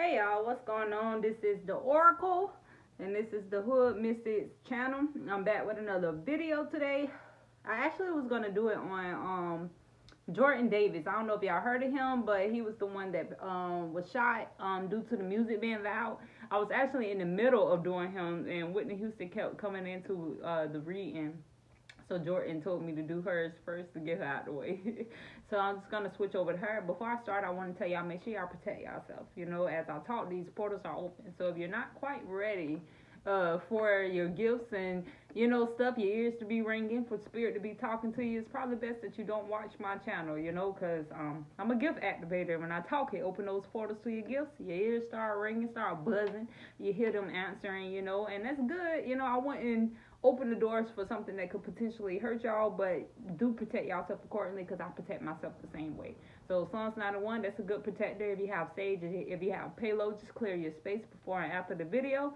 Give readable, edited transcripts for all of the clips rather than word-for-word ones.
Hey y'all, what's going on? This is the Oracle, and this is the Hood Misfits channel. I'm back with another video today. I actually was gonna do it on Jordan Davis. I don't know if y'all heard of him, but he was the one that was shot due to the music being loud. I was actually in the middle of doing him, and Whitney Houston kept coming into the reading. So Jordan told me to do hers first to get her out of the way. So I'm just gonna switch over to her. Before I start, I want to tell y'all, make sure y'all protect yourself. You know, as I talk, these portals are open. So if you're not quite ready for your gifts and stuff, your ears to be ringing, for spirit to be talking to you, it's probably best that you don't watch my channel. Cause I'm a gift activator. When I talk, it open those portals to your gifts. Your ears start ringing, start buzzing. You hear them answering. And that's good. I wouldn't open the doors for something that could potentially hurt y'all, but do protect yourself accordingly, because I protect myself the same way. So Psalms 91, that's a good protector. If you have sage, if you have payload, just clear your space before and after the video.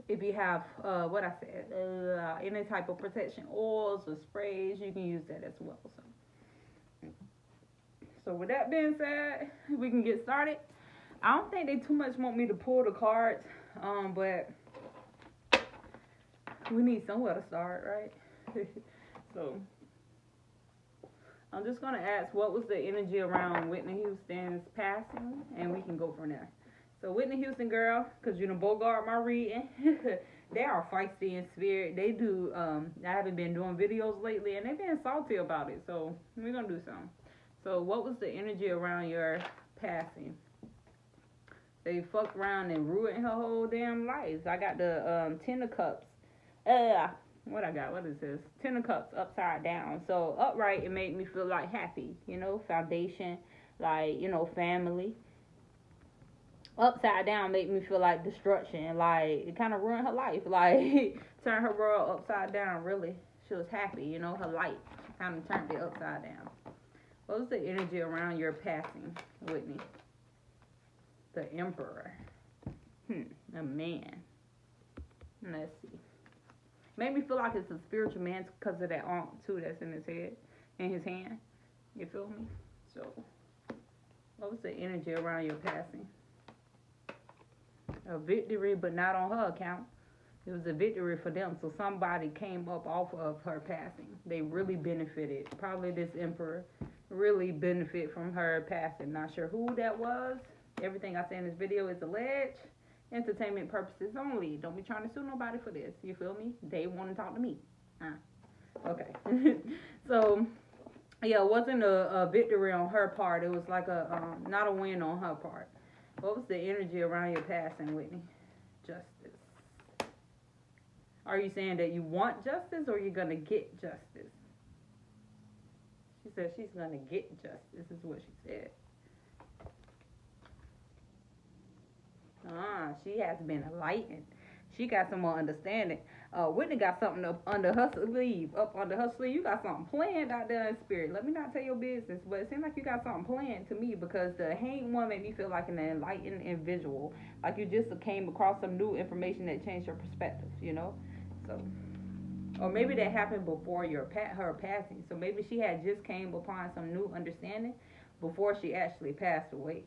If you have what I said, any type of protection oils or sprays, you can use that as well. So with that being said, we can get started. I don't think they too much want me to pull the cards, but we need somewhere to start, right? So I'm just gonna ask, what was the energy around Whitney Houston's passing, and we can go from there. So Whitney Houston, girl, because Bogart my reading. They are feisty in spirit. They do. I haven't been doing videos lately, and they've been salty about it. So we're gonna do something. So what was the energy around your passing? They fucked around and ruined her whole damn life. I got the Ten of Cups. What I got? What is this? Ten of Cups upside down. So upright, it made me feel like happy. Foundation, like family. Upside down made me feel like destruction. Like, it kind of ruined her life. Like, turned her world upside down. Really, she was happy. Her light kind of turned it upside down. What was the energy around your passing, Whitney? The Emperor. A man. Let's see. Made me feel like it's a spiritual man because of that ankh too that's in his head, in his hand. You feel me? So, what was the energy around your passing? A victory, but not on her account. It was a victory for them. So somebody came up off of her passing. They really benefited. Probably this emperor really benefited from her passing. Not sure who that was. Everything I say in this video is alleged. Entertainment purposes only. Don't be trying to sue nobody for this. You feel me? They want to talk to me. Okay. So, yeah, it wasn't a victory on her part. It was like not a win on her part. What was the energy around your passing, Whitney? Justice. Are you saying that you want justice, or you're going to get justice? She said she's going to get justice, is what she said. She has been enlightened. She got some more understanding. Whitney got something up under her sleeve. You got something planned out there in spirit. Let me not tell your business, but it seems like you got something planned to me, because the Hanged One made me feel like an enlightened individual. Like you just came across some new information that changed your perspective, So, or maybe that happened before her passing. So maybe she had just came upon some new understanding before she actually passed away.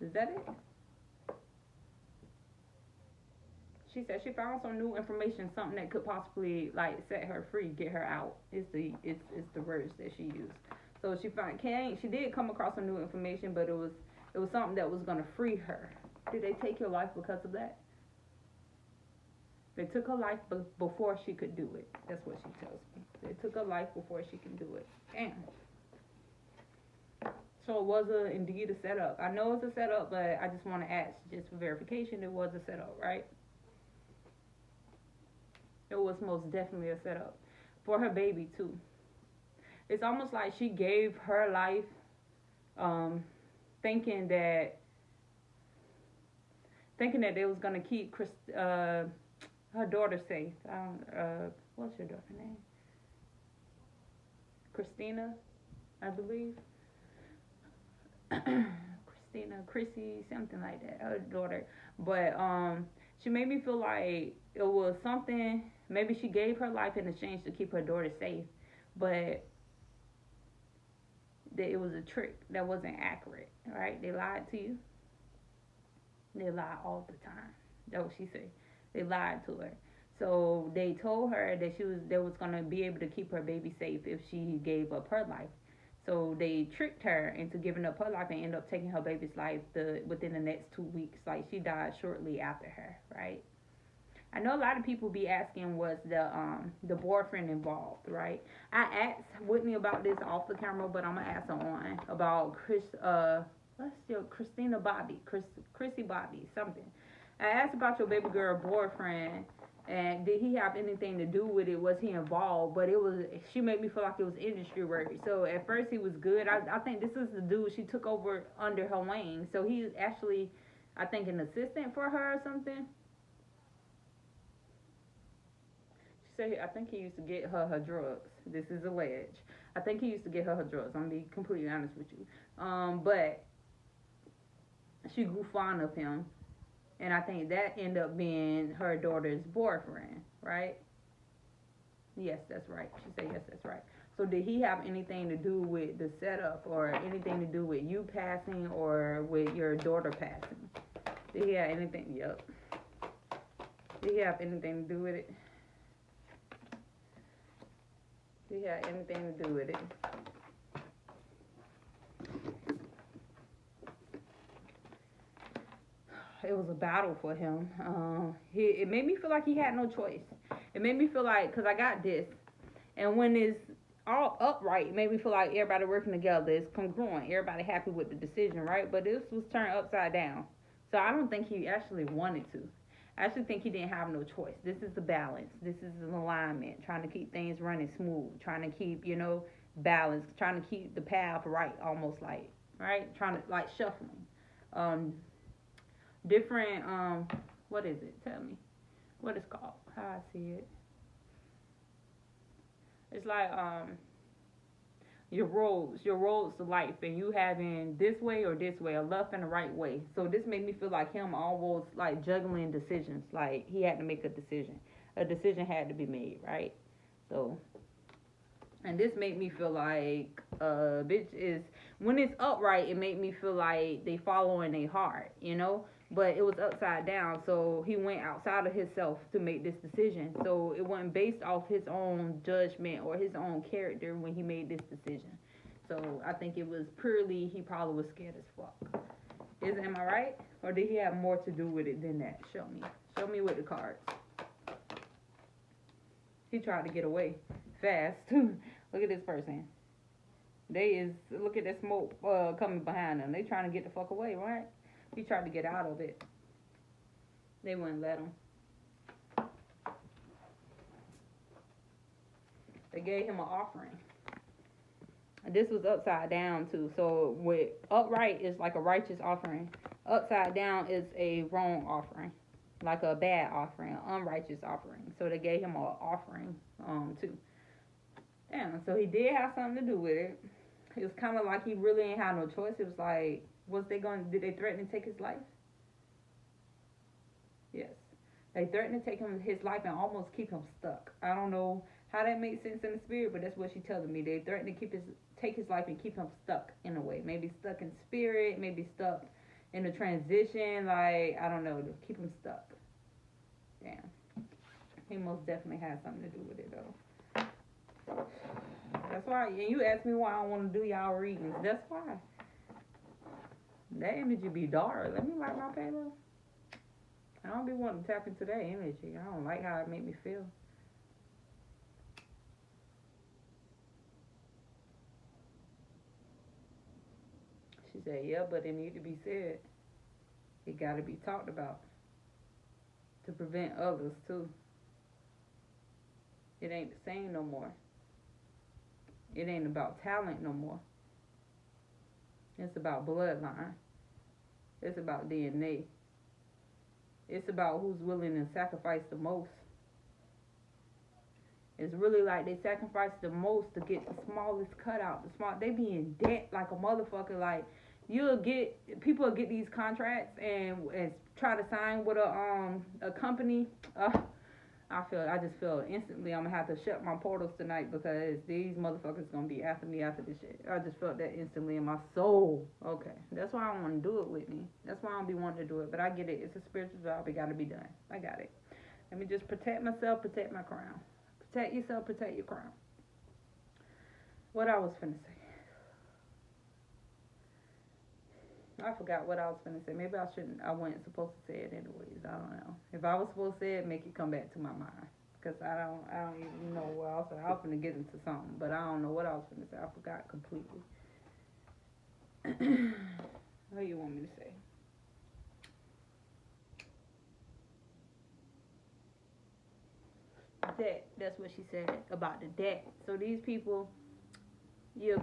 Is that it? She said she found some new information, something that could possibly like set her free, get her out. It's the words that she used. So she did come across some new information, but it was something that was gonna free her. Did they take your life because of that? They took her life before she could do it. That's what she tells me. They took her life before she can do it. Damn. So it was indeed a setup. I know it's a setup, but I just want to ask, just for verification, it was a setup, right? It was most definitely a setup for her baby too. It's almost like she gave her life, thinking that they was gonna keep her daughter safe. What's your daughter's name? Christina, I believe. Chrissy, something like that. Her daughter, but she made me feel like it was something. Maybe she gave her life in exchange to keep her daughter safe, but that it was a trick that wasn't accurate, right? They lied to you. They lie all the time. That's what she said. They lied to her. So they told her that they was gonna be able to keep her baby safe if she gave up her life. So they tricked her into giving up her life and ended up taking her baby's life within the next 2 weeks. Like she died shortly after her, right? I know a lot of people be asking was the boyfriend involved, right? I asked Whitney about this off the camera, but I'm gonna ask her on about Chrissy Bobby something. I asked about your baby girl boyfriend and did he have anything to do with it? Was he involved? But she made me feel like it was industry work. So at first he was good. I think this is the dude she took over under her wing. So he's actually, I think, an assistant for her or something. She said, I think he used to get her drugs. This is alleged. I think he used to get her drugs. I'm gonna be completely honest with you. But she grew fond of him, and I think that ended up being her daughter's boyfriend, right? Yes, that's right. She said, yes, that's right. So did he have anything to do with the setup or anything to do with you passing or with your daughter passing? Did he have anything? Yep. Did he have anything to do with it? Did he have anything to do with it? It was a battle for him. It made me feel like he had no choice. It made me feel like, because I got this, and when it's all upright, it made me feel like everybody working together is congruent. Everybody happy with the decision, right? But this was turned upside down. So I don't think he actually wanted to. I actually think he didn't have no choice. This is the balance. This is an alignment, trying to keep things running smooth, trying to keep, balance, trying to keep the path right, almost like, right? Trying to, like, shuffling. Different, what is it? Tell me. What it's called? How I see it. It's like, your roads to life, and you having this way or this way, a left and a right way. So this made me feel like him almost like juggling decisions. Like he had to make a decision. A decision had to be made, right? So, and this made me feel like bitch is, when it's upright, it made me feel like they following their heart, But it was upside down, so he went outside of himself to make this decision. So it wasn't based off his own judgment or his own character when he made this decision. So I think it was purely, he probably was scared as fuck. Am I right? Or did he have more to do with it than that? Show me. Show me with the cards. He tried to get away fast. Look at this person. Look at that smoke coming behind them. They trying to get the fuck away, right? He tried to get out of it. They wouldn't let him. They gave him an offering. This was upside down too. So with upright is like a righteous offering. Upside down is a wrong offering. Like a bad offering, an unrighteous offering. So they gave him an offering too. Damn, so he did have something to do with it. It was kind of like he really ain't had no choice. It was like, did they threaten to take his life? Yes. They threatened to take his life and almost keep him stuck. I don't know how that makes sense in the spirit, but that's what she's telling me. They threatened to take his life and keep him stuck in a way. Maybe stuck in spirit, maybe stuck in the transition, like, I don't know, to keep him stuck. Damn. He most definitely has something to do with it, though. That's why, and you asked me why I don't want to do y'all readings. That's why. That energy be dark. Let me light my candle. I don't be wanting to tap into that energy. I don't like how it make me feel. She said, yeah, but it need to be said. It got to be talked about. To prevent others, too. It ain't the same no more. It ain't about talent no more. It's about bloodline. It's about DNA. It's about who's willing to sacrifice the most. It's really like they sacrifice the most to get the smallest cutout. They be in debt like a motherfucker. Like people will get these contracts and try to sign with a company. I just feel instantly I'm gonna have to shut my portals tonight because these motherfuckers gonna be after me after this shit. I just felt that instantly in my soul. Okay, that's why I don't want to do it, Whitney. That's why I don't be wanting to do it. But I get it. It's a spiritual job. It gotta be done. I got it. Let me just protect myself, protect my crown. Protect yourself, protect your crown. What I was finna say. I forgot what I was finna say. Maybe I shouldn't. I wasn't supposed to say it anyways. I don't know. If I was supposed to say it, make it come back to my mind. Cause I don't even know what else. I was finna get into something, but I don't know what I was finna say. I forgot completely. What do you want me to say? Debt. That's what she said about the debt. So these people, you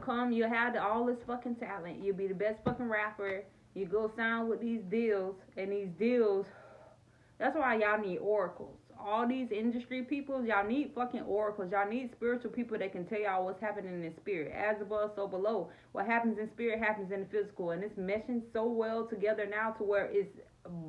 have all this fucking talent. You'll be the best fucking rapper. You go sign with these deals, and these deals, that's why y'all need oracles. All these industry people, y'all need fucking oracles. Y'all need spiritual people that can tell y'all what's happening in spirit. As above, so below. What happens in spirit happens in the physical. And it's meshing so well together now to where it's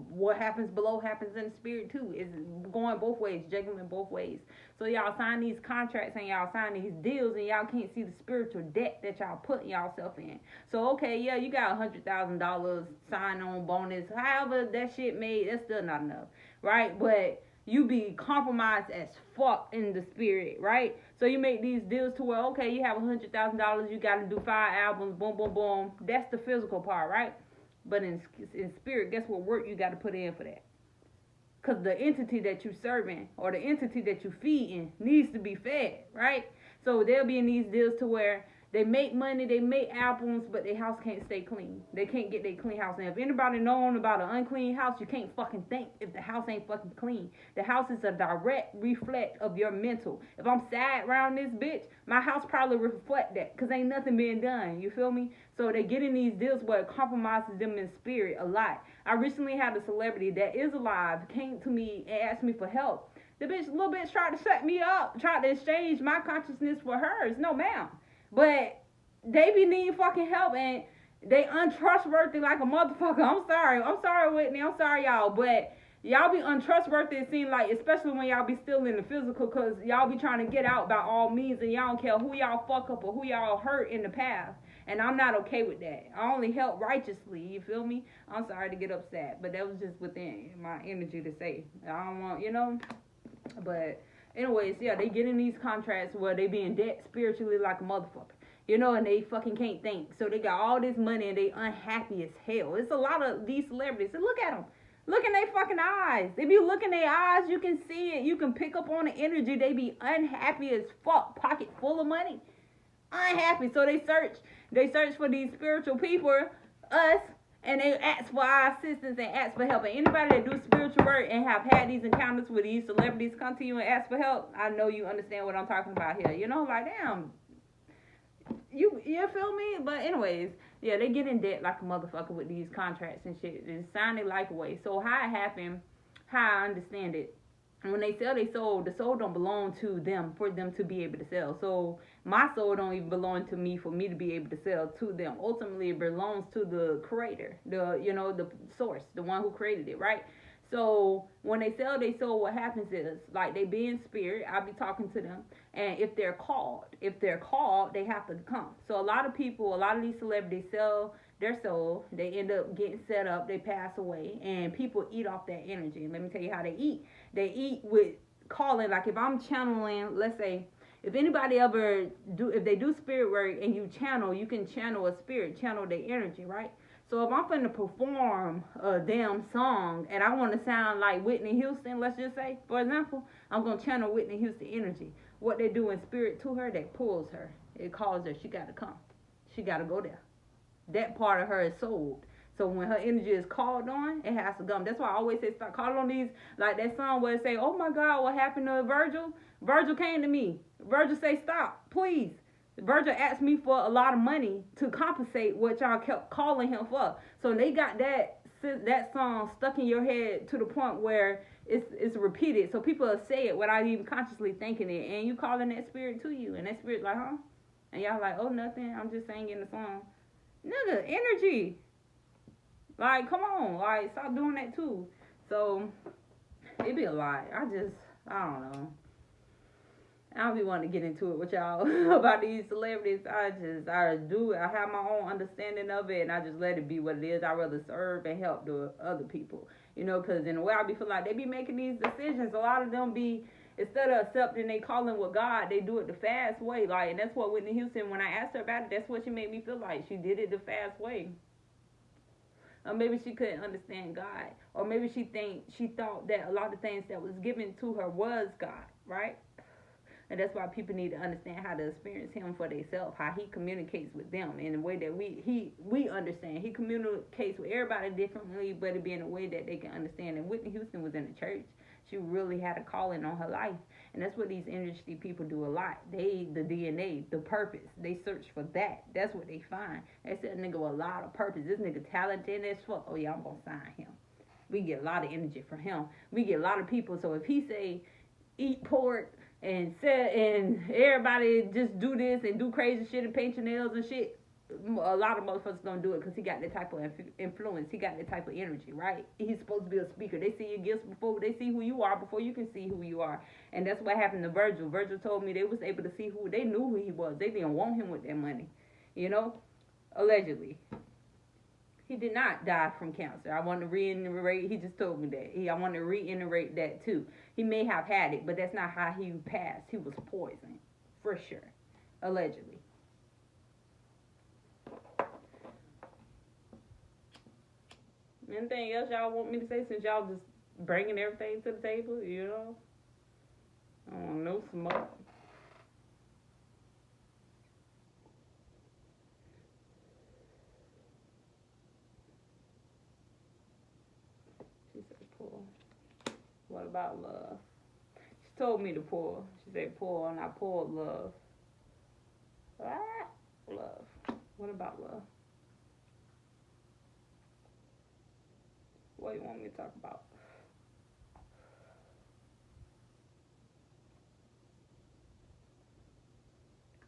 what happens below happens in the spirit too. It's going both ways, juggling both ways. So y'all sign these contracts and y'all sign these deals and y'all can't see the spiritual debt that y'all putting y'allself in. So okay, yeah, you got $100,000 sign on bonus. However that shit made, that's still not enough, right? But you be compromised as fuck in the spirit, right? So you make these deals to where, okay, you have $100,000, you got to do 5 albums, boom, boom, boom. That's the physical part, right? But in spirit, guess what work you got to put in for that? Because the entity that you serving or the entity that you feeding needs to be fed, right? So they'll be in these deals to where they make money, they make albums, but their house can't stay clean. They can't get their clean house. And if anybody known about an unclean house, you can't fucking think if the house ain't fucking clean. The house is a direct reflect of your mental. If I'm sad around this bitch, my house probably reflect that because ain't nothing being done. You feel me? So they get in these deals where it compromises them in spirit a lot. I recently had a celebrity that is alive came to me and asked me for help. The little bitch tried to shut me up, tried to exchange my consciousness for hers. No, ma'am. But they be needing fucking help and they untrustworthy like a motherfucker. I'm sorry, Whitney. I'm sorry, y'all. But y'all be untrustworthy, it seems like, especially when y'all be still in the physical, because y'all be trying to get out by all means and y'all don't care who y'all fuck up or who y'all hurt in the past. And I'm not okay with that. I only help righteously, you feel me? I'm sorry to get upset, but that was just within my energy to say. I don't want, But anyways, yeah, they get in these contracts where they be in debt spiritually like a motherfucker. And they fucking can't think. So they got all this money and they unhappy as hell. It's a lot of these celebrities. And look at them. Look in their fucking eyes. If you look in their eyes, you can see it. You can pick up on the energy. They be unhappy as fuck. Pocket full of money. Unhappy. So they search for these spiritual people, us, and they ask for our assistance and ask for help. And anybody that do spiritual work and have had these encounters with these celebrities come to you and ask for help, I know you understand what I'm talking about here. Like, damn, you feel me? But anyways, yeah, they get in debt like a motherfucker with these contracts and shit. They sign their life away. So how it happened, how I understand it, when they sell their soul, the soul don't belong to them for them to be able to sell. So my soul don't even belong to me for me to be able to sell to them. Ultimately, it belongs to the creator, the source, the one who created it, right? So when they sell their soul, what happens is, like, they be in spirit. I'll be talking to them, and if they're called, they have to come. So a lot of these celebrities sell their soul. They end up getting set up. They pass away, and people eat off that energy. And let me tell you how they eat. They eat with calling. Like if I'm channeling, let's say, if anybody if they do spirit work and you can channel a spirit, channel their energy, right? So if I'm finna perform a damn song and I want to sound like Whitney Houston, let's just say, for example, I'm going to channel Whitney Houston energy. What they do in spirit to her, that pulls her. It calls her. She got to come. She got to go there. That part of her is sold. So when her energy is called on, it has to come. That's why I always say start calling on these, like that song where it say, oh my God, what happened to Virgil? Virgil came to me. Virgil say, stop, please. Virgil asked me for a lot of money to compensate what y'all kept calling him for. So they got that song stuck in your head to the point where it's repeated. So people will say it without even consciously thinking it. And you calling that spirit to you. And that spirit like, huh? And y'all like, oh, nothing. I'm just singing the song. Nigga, energy. Like, come on. Like, stop doing that too. So, it be a lot. I don't know. I don't be wanting to get into it with y'all about these celebrities. I do. I have my own understanding of it, and I just let it be what it is. I rather serve and help the other people, because in a way I be feeling like they be making these decisions. A lot of them be, instead of accepting they calling with God, they do it the fast way. Like, and that's what Whitney Houston, when I asked her about it, that's what she made me feel like. She did it the fast way. Or maybe she couldn't understand God, or maybe she thought that a lot of things that was given to her was God, right? And that's why people need to understand how to experience him for themselves, how he communicates with them in a way that we understand. He communicates with everybody differently, but it be in a way that they can understand. And Whitney Houston was in the church. She really had a calling on her life. And that's what these industry people do a lot. The DNA, the purpose, they search for that. That's what they find. They said nigga with a lot of purpose. This nigga talented as fuck. Oh yeah, I'm gonna sign him. We get a lot of energy from him. We get a lot of people. So if he say eat pork and everybody just do this and do crazy shit and paint your nails and shit, a lot of motherfuckers don't do it because he got that type of influence. He got that type of energy, right? He's supposed to be a speaker. They see your gifts before they see who you are, before you can see who you are. And that's what happened to Virgil. Virgil told me they was able to see they knew who he was. They didn't want him with their money, allegedly. He did not die from cancer. I want to reiterate. He just told me that. I want to reiterate that too. He may have had it, but that's not how he passed. He was poisoned, for sure, allegedly. Anything else y'all want me to say, since y'all just bringing everything to the table? I don't want no smoke. She said pull. What about love? She told me to pull. She said pull, and I pulled love. Love. What about love? What do you want me to talk about?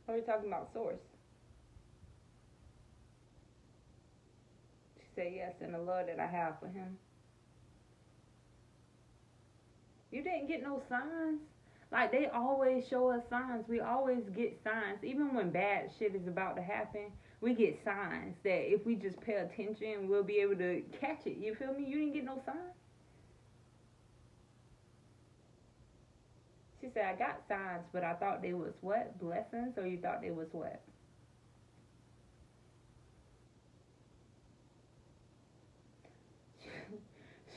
Are we talking about source? She said yes, and the love that I have for him. You didn't get no signs? Like, they always show us signs. We always get signs. Even when bad shit is about to happen, we get signs that if we just pay attention, we'll be able to catch it. You feel me? You didn't get no signs? She said, I got signs, but I thought they was what? Blessings? Or you thought they was what?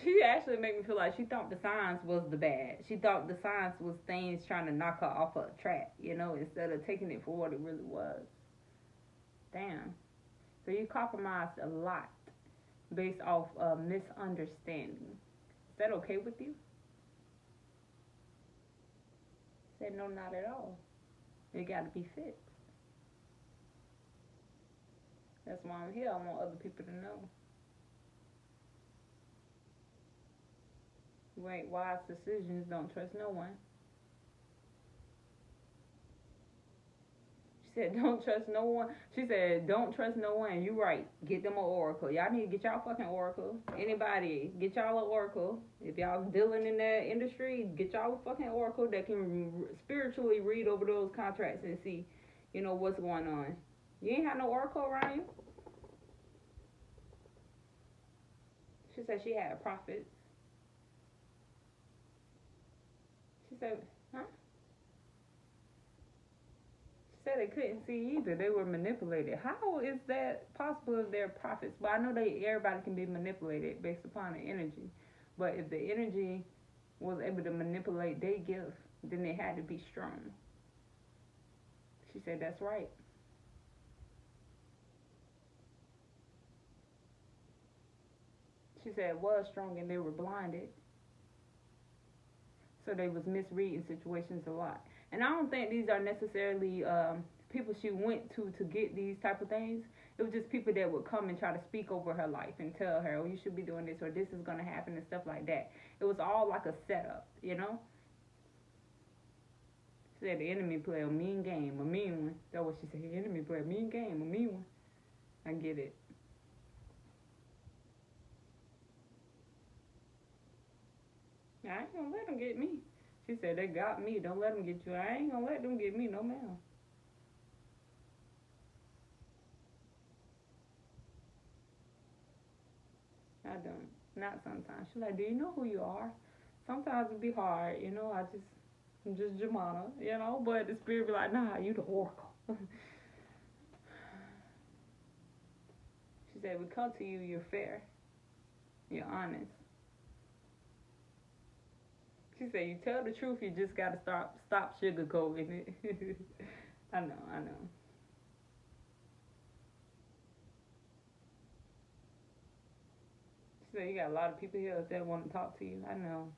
She actually made me feel like she thought the signs was the bad. She thought the signs was things trying to knock her off her track, instead of taking it for what it really was. Damn. So you compromised a lot based off a misunderstanding. Is that okay with you? Said no, not at all. It got to be fixed. That's why I'm here. I want other people to know. You ain't wise decisions. Don't trust no one. She said, don't trust no one. She said, don't trust no one. You right. Get them an oracle. Y'all need to get y'all fucking oracle. Anybody, get y'all an oracle. If y'all dealing in that industry, get y'all a fucking oracle that can spiritually read over those contracts and see, what's going on. You ain't have no oracle around you? She said she had prophets. She said, huh? She said they couldn't see either. They were manipulated. How is that possible if they're prophets? Well, I know everybody can be manipulated based upon the energy. But if the energy was able to manipulate their gift, then they had to be strong. She said that's right. She said it was strong and they were blinded. So they was misreading situations a lot. And I don't think these are necessarily people she went to get these type of things. It was just people that would come and try to speak over her life and tell her, oh, you should be doing this, or this is going to happen, and stuff like that. It was all like a setup, She said the enemy play a mean game, a mean one. That's what she said. The enemy play a mean game, a mean one. I get it. I ain't gonna let them get me. She said, they got me. Don't let them get you. I ain't gonna let them get me, no ma'am. I don't. Not sometimes. She's like, do you know who you are? Sometimes it be hard, I'm just Jamana, but the spirit be like, nah, you the oracle. She said, we come to you, you're fair, you're honest. She said, you tell the truth, you just gotta stop sugarcoating it. I know. She said, you got a lot of people here that want to talk to you. I know.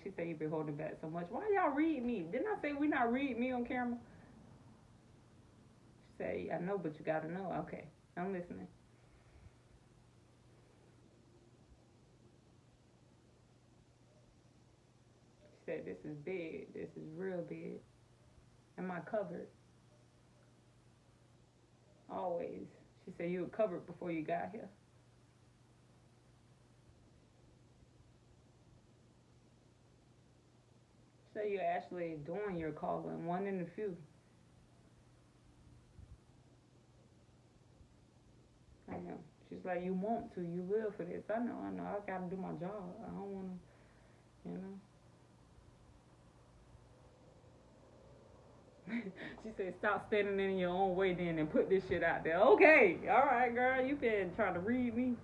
She said, you been holding back so much. Why y'all read me? Didn't I say we not read me on camera? She said, I know, but you gotta know. Okay, I'm listening. She said, this is big. This is real big. Am I covered? Always. She said, you were covered before you got here. She said, you're actually doing your calling, one in the few. I know. She's like, you want to, you live for this. I know. I gotta do my job. I don't wanna, you know. She said, stop standing in your own way then and put this shit out there. Okay, all right, girl, you been trying to read me.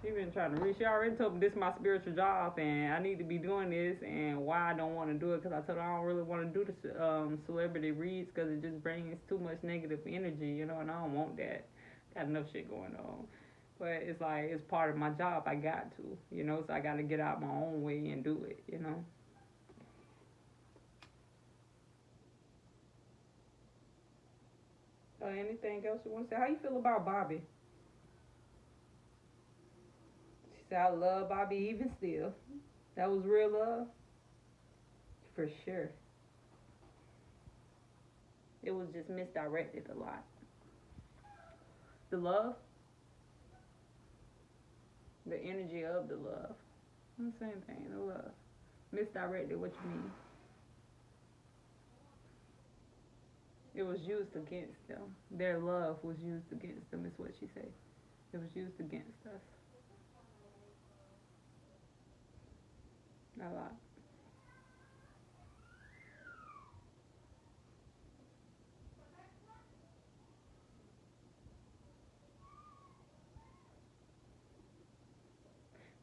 She been trying to read. She already told me this is my spiritual job and I need to be doing this and why I don't want to do it because I told her I don't really want to do the celebrity reads because it just brings too much negative energy, and I don't want that. Got enough shit going on. But it's like, it's part of my job. I got to, so I got to get out my own way and do it. Anything else you want to say? How you feel about Bobby? She said, I love Bobby even still. That was real love? For sure. It was just misdirected a lot. The love, the energy of the love. The same thing, the love. Misdirected, what you mean? It was used against them. Their love was used against them, is what she said. It was used against us. A lot.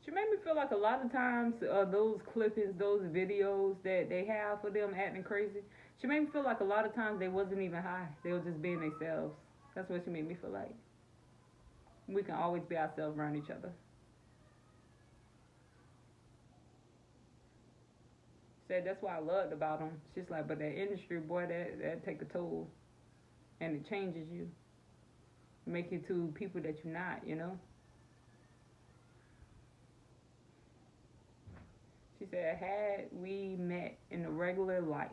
She made me feel like a lot of times those clippings, those videos that they have for them acting crazy, she made me feel like a lot of times they wasn't even high. They were just being themselves. That's what she made me feel like. We can always be ourselves around each other. Said that's what I loved about them. She's like, but that industry, boy, that take a toll, and it changes you, make you to people that you're not. She said, had we met in a regular life,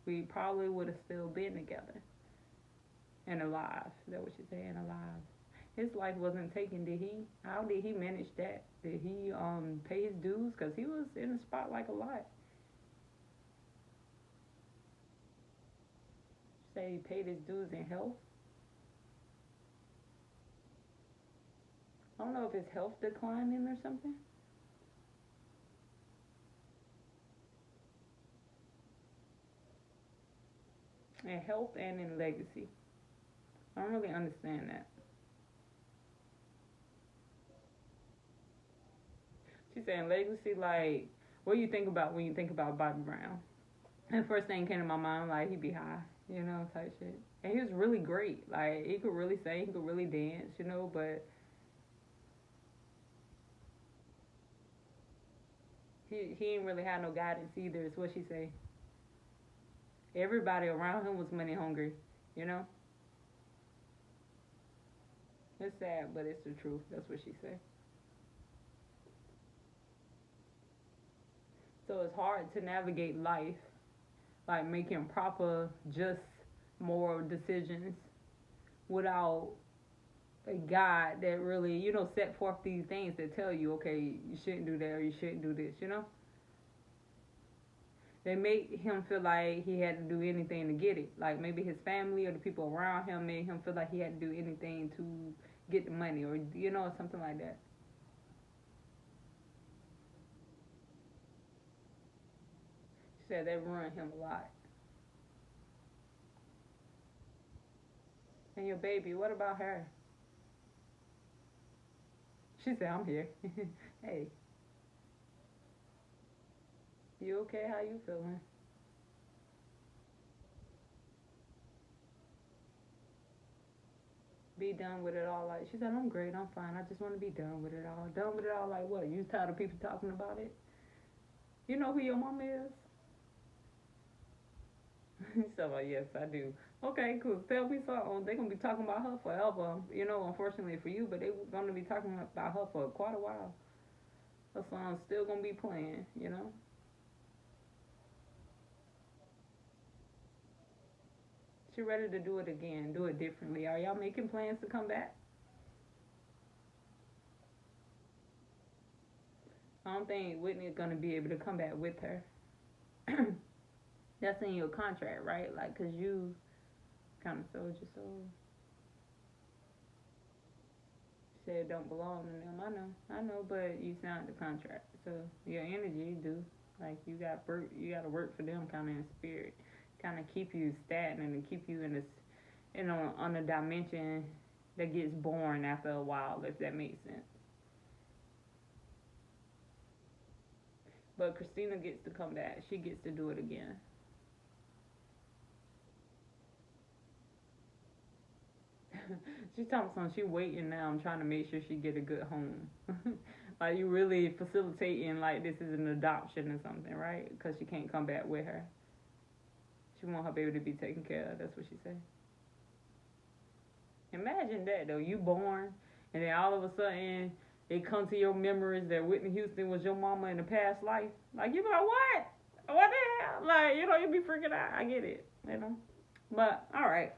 we probably would have still been together and alive. Is that what she's saying? Alive. His life wasn't taken. Did he? How did he manage that? Did he pay his dues? Cause he was in the spotlight a lot. Say he paid his dues in health. I don't know if his health declining or something. In health and in legacy. I don't really understand that. She's saying legacy, like, what do you think about when you think about Bobby Brown? And first thing came to my mind, like, he'd be high, type shit. And he was really great. Like, he could really sing, he could really dance, but he didn't really have no guidance either, is what she say. Everybody around him was money hungry, you know? It's sad, but it's the truth. That's what she said. So it's hard to navigate life, like making proper, just moral decisions without a God that really, set forth these things that tell you, okay, you shouldn't do that or you shouldn't do this. they make him feel like he had to do anything to get it. Like maybe his family or the people around him made him feel like he had to do anything to get the money, or something like that. She said that ruined him a lot. And your baby, what about her? She said, I'm here. Hey, you okay? How you feeling? Be done with it all. Like she said, I'm great. I'm fine. I just want to be done with it all. Done with it all. Like what? You tired of people talking about it? You know who your mom is? So like, yes, I do. Okay, cool. Tell me something. They're gonna be talking about her forever. Unfortunately for you, but they gonna be talking about her for quite a while. Her song's still gonna be playing. She ready to do it again, do it differently. Are y'all making plans to come back? I don't think Whitney's gonna be able to come back with her. That's in your contract, right? Like, cause you kind of sold your soul. Said it don't belong to them. I know, but you signed the contract, so your energy do. Like you got to work for them, kind of in spirit, kind of keep you stagnant and keep you in this, on a dimension that gets boring after a while, if that makes sense. But Christina gets to come back. She gets to do it again. She's talking something. She waiting now. I'm trying to make sure she get a good home. Like you really facilitating like this is an adoption or something, right? Because she can't come back with her. She want her baby to be taken care of. That's what she said. Imagine that though. You born, and then all of a sudden it come to your memories that Whitney Houston was your mama in a past life. Like you be like, what? What the hell? Like you be freaking out. I get it. But all right.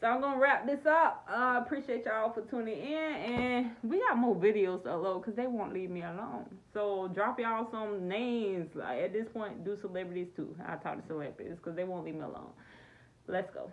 So I'm gonna wrap this up. Appreciate y'all for tuning in, and we got more videos to upload because they won't leave me alone. So drop y'all some names. Like, at this point, do celebrities too. I talk to celebrities because they won't leave me alone. Let's go.